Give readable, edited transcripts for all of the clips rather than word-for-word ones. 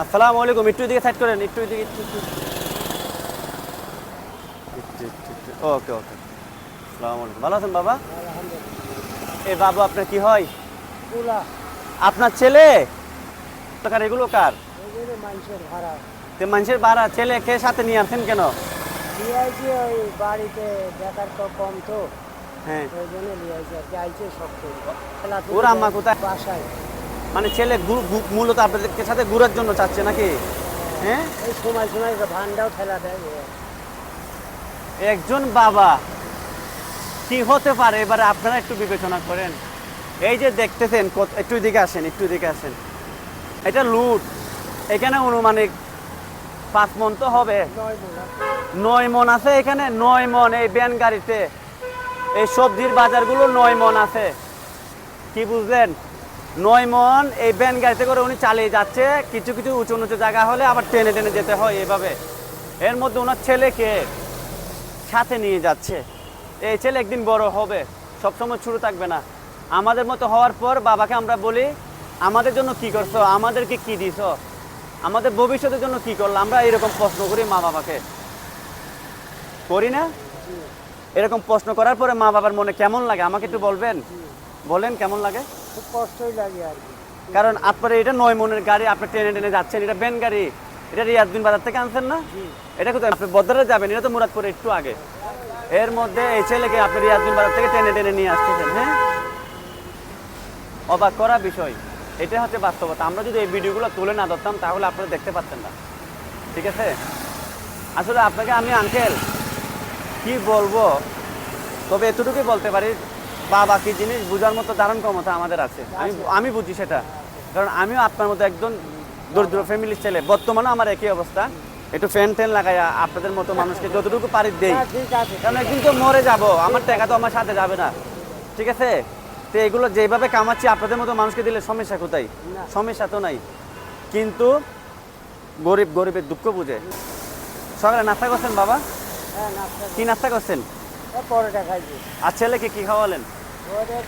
আসসালামু আলাইকুম, একটু এদিকে সাইড করেন, একটু এদিকে ওকে ওকে। আসসালামু আলাইকুম, ভালো আছেন বাবা? এই বাবু আপনার কি হয়? আপনার ছেলে? টাকার এগুলো কার? মানুষের ভাড়া ছেলে কে সাথে নিয়ে আসেন কেন? ওই বাড়িতে বেকার কম তো, হ্যাঁ, ওই জন্য নিয়ে আসি আর কি, আইছে সব ওর আম্মা কোথায়? বাসায়। মানে ছেলে মূলত আপনাদের সাথে ঘুরার জন্য চাচ্ছে নাকি? হ্যাঁ, এই সময় সময় ভান্ডাও ঠেলা দেয়। একজন বাবা কি হতে পারে এবারে আপনারা একটু বিবেচনা করেন। এই যে দেখতেছেন, একটু দিকে আসেন, একটু দিকে আসেন, এটা লুট। এখানে অনুমানিক 5 মন তো হবে, 9 মন আছে এখানে, 9 মন এই ভ্যান গাড়িতে। এই সবজির বাজারগুলো 9 মন আছে, কি বুঝলেন? 9 মন এই ভ্যান গাড়িতে করে উনি চালিয়ে যাচ্ছে। কিছু কিছু উঁচু উঁচু জায়গা হলে আবার টেনে টেনে যেতে হয় এভাবে। এর মধ্যে ওনার ছেলেকে সাথে নিয়ে যাচ্ছে। এই ছেলে একদিন বড় হবে, সবসময় ছোট থাকবে না। আমাদের মতো হওয়ার পর বাবাকে আমরা বলি, আমাদের জন্য কি করছো, আমাদেরকে কি দিছো, আমাদের ভবিষ্যতের জন্য কি করলো। আমরা এরকম প্রশ্ন করি মা বাবাকে, করি না? এরকম প্রশ্ন করার পরে মা বাবার মনে কেমন লাগে আমাকে একটু বলবেন? বলেন কেমন লাগে? খুব কষ্টই লাগে আর কি। কারণ আপনার এটা 9 মনের গাড়ি, আপনি টেনে টেনে যাচ্ছেন, এটা ভ্যান গাড়ি, এটা রিয়াজবিন বাজার থেকে আনছেন না? এটা কোথায়? আপনি বদরে যাবেন, এটা তো মুরাদপুরে একটু আগে। এর মধ্যে এই ছেলেকে আপনি রিয়াজবিন বাজার থেকে টেনে টেনে নিয়ে আসতেছেন। হ্যাঁ, অবাক করা বিষয়। এটা হচ্ছে বাস্তবতা। আমরা যদি এই ভিডিওগুলো তুলে না ধরতাম তাহলে আপনারা দেখতে পাচ্ছেন না, ঠিক আছে? আসলে আপনাকে আমি আঙ্কেল কি বলবো, তবে এতটুকুই বলতে পারি, বাবা কি জিনিস বোঝার মতো ধারণ ক্ষমতা আমাদের আছে। আমি বুঝি সেটা, কারণ আমিও আপনার মতো একজন দরিদ্র ফ্যামিলির ছেলে। বর্তমানে আমার একই অবস্থা, একটু ফ্যান ট্যান লাগাইয়া আপনাদের মতো মানুষকে যতটুকু পারি দেই, ঠিক আছে, কারণ একদিন তো মরে যাব, আমার টাকা তো আমার সাথে যাবে না, ঠিক আছে? তো এগুলো যেভাবে কামাচ্ছি আপনাদের মতো মানুষকে দিলে সমস্যা কোথায়? সমস্যা তো নাই, কিন্তু গরিবের দুঃখ বুঝে। সকালে নাস্তা করছেন বাবা? হ্যাঁ, নাস্তা কি নাস্তা করছেন? পরোটা খাইছি। আর ছেলেকে কি খাওয়ালেন?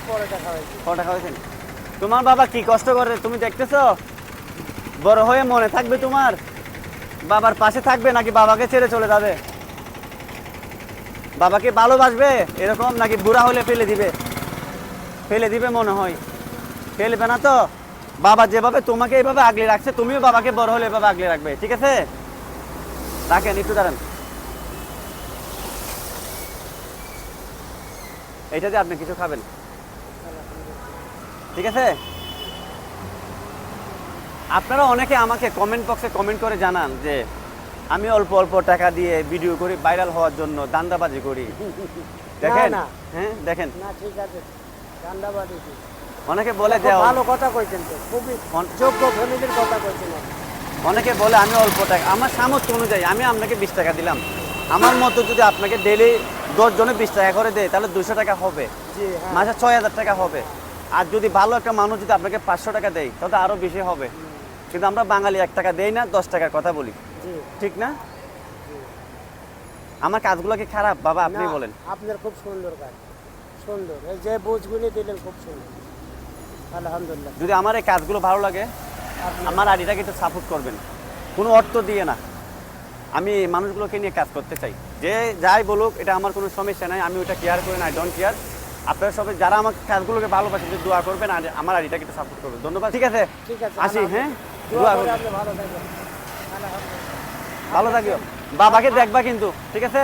পরোটা খাওয়াইছি। পরোটা খাওয়াইছেন? তোমার বাবা কি কষ্ট করে তুমি দেখতেছো? বড় হয়ে মনে থাকবে তোমার? বাবার পাশে থাকবে নাকি বাবাকে ছেড়ে চলে যাবে? বাবাকে ভালোবাসবে এরকম, নাকি বুড়া হলে ফেলে দিবে? ফেলে দিবে মনে হয়, ফেলবে না তো। বাবা যেভাবে তোমাকে এইভাবে আগলে রাখছে, তুমিও বাবাকে বড় হলে এভাবে আগলে রাখবে, ঠিক আছে? রাখেন, একটু দাঁড়ান। এইটা দিয়ে আপনি কিছু খাবেন, ঠিক আছে? আপনারা অনেকে আমাকে কমেন্ট বক্সে কমেন্ট করে জানান যে আমি অল্প অল্প টাকা দিয়ে ভিডিও করি ভাইরাল হওয়ার জন্য, দান্দাবাজি করি। দেখেন, হ্যাঁ দেখেন, না ঠিক আছে, দান্দাবাজি কি? অনেকে বলে যে ভালো কথা কইছেন তো, খুবই যোগ্য ফ্যামিলির কথা কইছেন। অনেকে বলে আমি অল্প টাকা, আমার সামর্থ্য অনুযায়ী আমি আপনাকে 20 টাকা দিলাম। আমার মতো যদি আপনাকে ডেলি 10 জনে 20 টাকা করে দেয় তাহলে 200 টাকা হবে, মাসে 6000 টাকা হবে। আর যদি ভালো একটা মানুষ যদি আপনাকে 500 টাকা দেয় তাহলে আরো বেশি হবে। কিন্তু আমরা বাঙালি 1 টাকা দেই না, 10 টাকার কথা বলি, ঠিক না? আমার কাজগুলো কি খারাপ বাবা? আপনি বলেন। আপনার খুব সুন্দর কাজ, সুন্দর, এই যে বুঝগুলি দিলেন খুব সুন্দর, আলহামদুলিল্লাহ। যদি আমার এই কাজগুলো ভালো লাগে, আমার আইডিটাকে একটু সাপোর্ট করবেন, কোনো অর্থ দিয়ে না। আমি মানুষগুলোকে নিয়ে কাজ করতে চাই, যে যাই বলুক এটা আমার কোনো সমস্যা নাই, আমি ওটা কেয়ার করি না, আই ডোন্ট কেয়ার। আপনারা সবাই যারা আমার কাজগুলোকে ভালোবাসেন যে দোয়া করবেন আর আমার আইডিটাকে একটু সাপোর্ট করবেন। ধন্যবাদ, ঠিক আছে? আসি, হ্যাঁ, দোয়া করবেন, ভালো থাকিও। বাবাকে দেখবা কিন্তু, ঠিক আছে?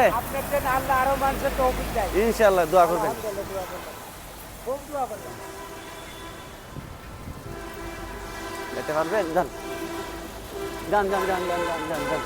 ইনশাআল্লাহ দোয়া করবেন। যেতে পারবেন? যান যান যান যান যান যান যান।